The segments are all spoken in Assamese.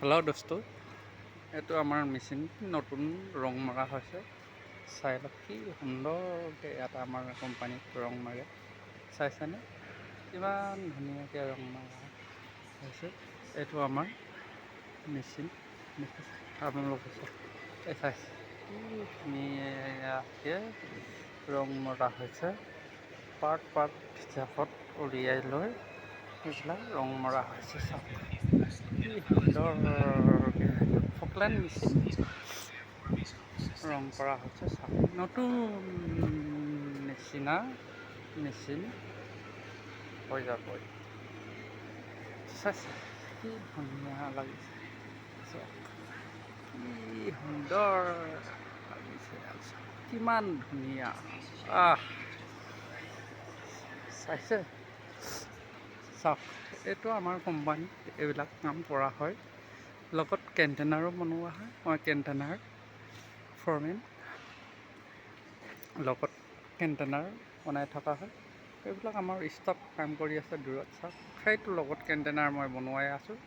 হেল্ল' দোস্ত, এইটো আমাৰ মেচিন নতুন ৰং মৰা হৈছে। চাই লওক কি সুন্দৰকৈ ইয়াত আমাৰ কোম্পানীত ৰং মাৰে। চাইছেনে কিমান ধুনীয়াকৈ ৰং মৰা হৈছে। এইটো আমাৰ মেচিন আপোনালোকে এই চাইছে কি ধুনীয়াকৈ ৰং মৰা হৈছে। পাৰ্ট হিচাপত উলিয়াই লৈ সেইবিলাক ৰং মৰা হৈছে। চাওক কি সুন্দৰকৈ ফকলেণ্ড মেচিন ৰং কৰা হৈছে। চাওক নতুন নিচিনা মেচিন হৈ যাব। চাইছে কি ধুনীয়া লাগিছে। চাওক কি সুন্দৰ লাগিছে, কিমান ধুনীয়া। চাইছে চাওক এইটো আমাৰ কোম্পানীত এইবিলাক কাম কৰা হয়। লগত কণ্টেইনাৰো বনোৱা হয়। মই কণ্টেইনাৰ ফৰমেন, লগত কণ্টেইনাৰ বনাই থকা হয়। এইবিলাক আমাৰ ষ্টক কাম কৰি আছে দূৰত। চাওক সেইটো লগত কণ্টেইনাৰ মই বনোৱাই আছোঁ।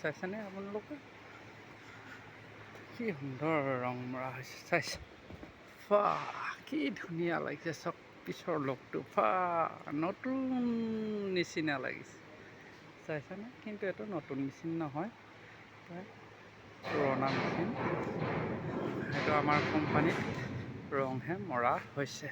চাইছেনে আপোনালোকে কি সুন্দৰ ৰং মৰা হৈছে। চাইছে কি ধুনীয়া লাগিছে। চাওক পিছৰ লুকটো নতুন নিচিনা লাগিছে। চাইছেনে? কিন্তু এইটো নতুন মেচিন নহয়, পুৰণা মেচিন। সেইটো আমাৰ কোম্পানীত ৰংহে মৰা হৈছে।